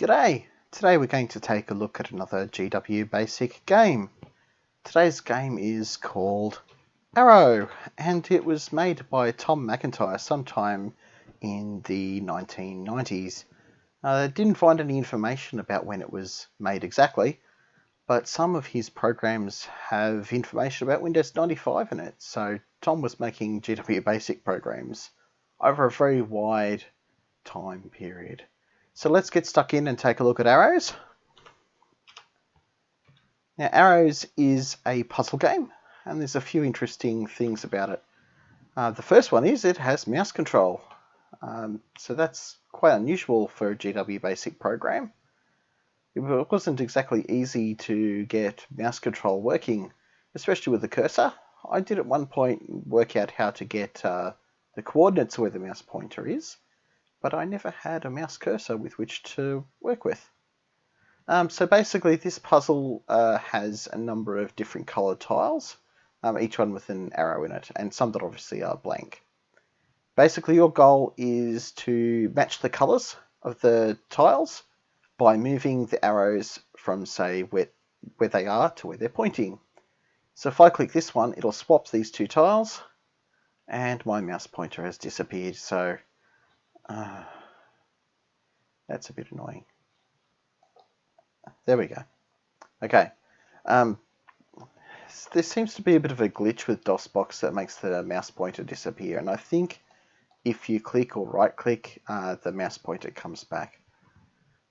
G'day! Today we're going to take a look at another GW Basic game. Today's game is called Arrow, and it was made by Tom McIntyre sometime in the 1990s. I didn't find any information about when it was made exactly, but some of his programs have information about Windows 95 in it, so Tom was making GW Basic programs over a very wide time period. So let's get stuck in and take a look at Arrows. Now, Arrows is a puzzle game, and there's a few interesting things about it. The first one is it has mouse control, so that's quite unusual for a GW Basic program. It wasn't exactly easy to get mouse control working, especially with the cursor. I did at one point work out how to get the coordinates where the mouse pointer is, but I never had a mouse cursor with which to work with. So basically this puzzle has a number of different coloured tiles, each one with an arrow in it, and some that obviously are blank. Basically your goal is to match the colours of the tiles by moving the arrows from, say, where they are to where they're pointing. So if I click this one, it'll swap these two tiles, and my mouse pointer has disappeared, so that's a bit annoying. There we go. Okay. There seems to be a bit of a glitch with DOSBox that makes the mouse pointer disappear, and I think if you click or right click, the mouse pointer comes back.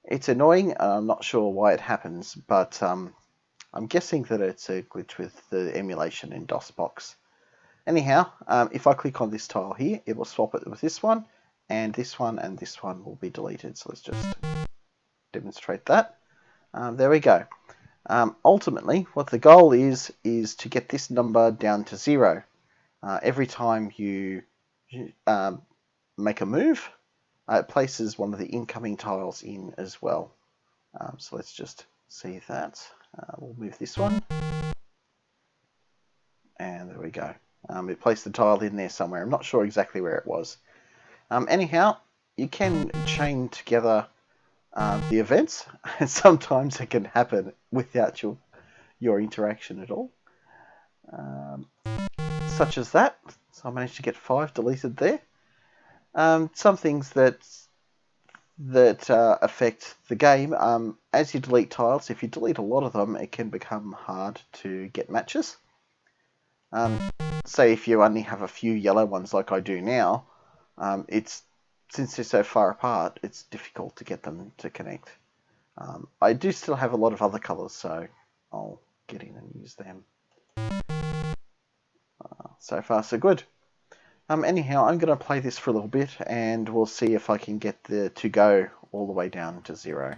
It's annoying, I'm not sure why it happens, but I'm guessing that it's a glitch with the emulation in DOSBox. Anyhow, if I click on this tile here, it will swap it with this one, and this one will be deleted. So let's just demonstrate that. There we go. Ultimately, what the goal is to get this number down to 0. Every time you make a move, it places one of the incoming tiles in as well. So let's just see that. We'll move this one. And there we go. It placed the tile in there somewhere. I'm not sure exactly where it was. Anyhow, you can chain together the events, and sometimes it can happen without your interaction at all. Such as that. So I managed to get 5 deleted there. Some things that affect the game. As you delete tiles, if you delete a lot of them, it can become hard to get matches. Say if you only have a few yellow ones like I do now, since they're so far apart, it's difficult to get them to connect. I do still have a lot of other colours, so I'll get in and use them. So far so good. Anyhow, I'm going to play this for a little bit, and we'll see if I can get the to go all the way down to 0.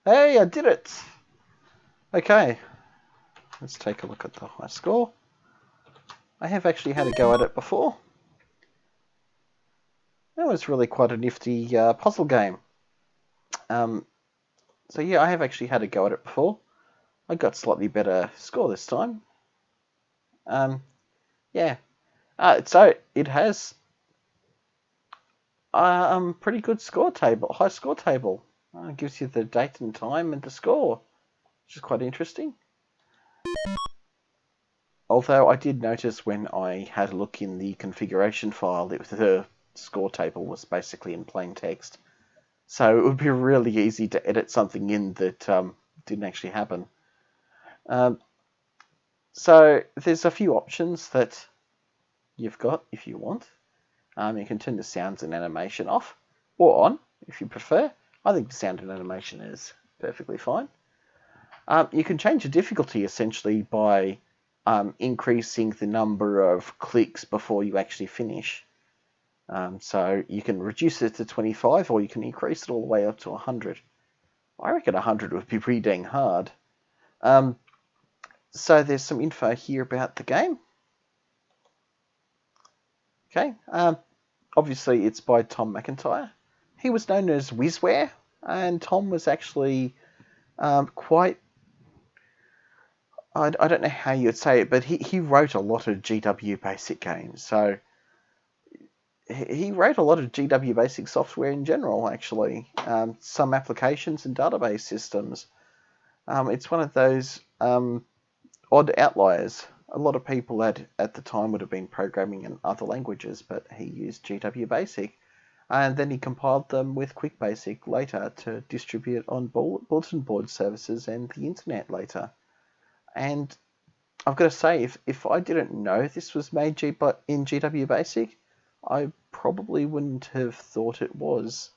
Hey, I did it! Okay, let's take a look at the high score. I have actually had a go at it before. That was really quite a nifty puzzle game. So yeah, I have actually had a go at it before. I got slightly better score this time. Yeah. So it has pretty good score table, high score table. Gives you the date and time and the score, which is quite interesting. Although I did notice when I had a look in the configuration file that the score table was basically in plain text. So it would be really easy to edit something in that didn't actually happen. So there's a few options that you've got if you want. You can turn the sounds and animation off or on if you prefer. I think the sound and animation is perfectly fine. You can change the difficulty essentially by increasing the number of clicks before you actually finish. So you can reduce it to 25 or you can increase it all the way up to 100. I reckon 100 would be pretty dang hard. So there's some info here about the game. Okay, obviously it's by Tom McIntyre. He was known as Wizware, and Tom was actually quite... I don't know how you'd say it, but he wrote a lot of GW Basic games. So he wrote a lot of GW Basic software in general, actually. Some applications and database systems. It's one of those odd outliers. A lot of people at the time would have been programming in other languages, but he used GW Basic. And then he compiled them with QuickBasic later to distribute on bulletin board services and the internet later. And I've got to say, if I didn't know this was made in GW Basic, I probably wouldn't have thought it was.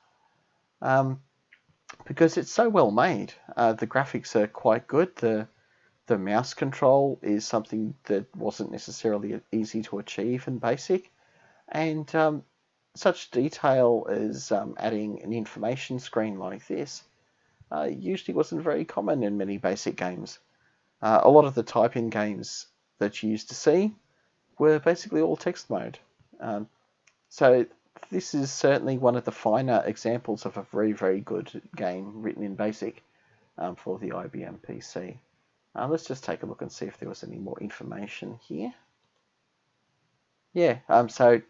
Because it's so well made. The graphics are quite good. The mouse control is something that wasn't necessarily easy to achieve in Basic. And such detail as adding an information screen like this usually wasn't very common in many Basic games. A lot of the type-in games that you used to see were basically all text mode. So this is certainly one of the finer examples of a very, very good game written in BASIC for the IBM PC. Let's just take a look and see if there was any more information here. Yeah, so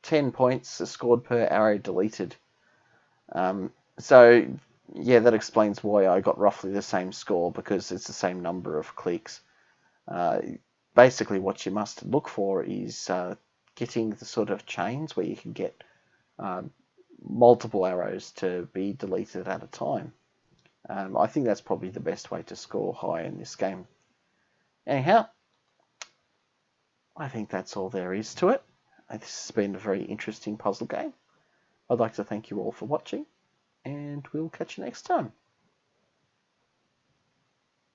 10 points scored per arrow deleted. So yeah, that explains why I got roughly the same score, because it's the same number of clicks. Basically what you must look for is getting the sort of chains where you can get multiple arrows to be deleted at a time. I think that's probably the best way to score high in this game. Anyhow, I think that's all there is to it. This has been a very interesting puzzle game. I'd like to thank you all for watching, and we'll catch you next time.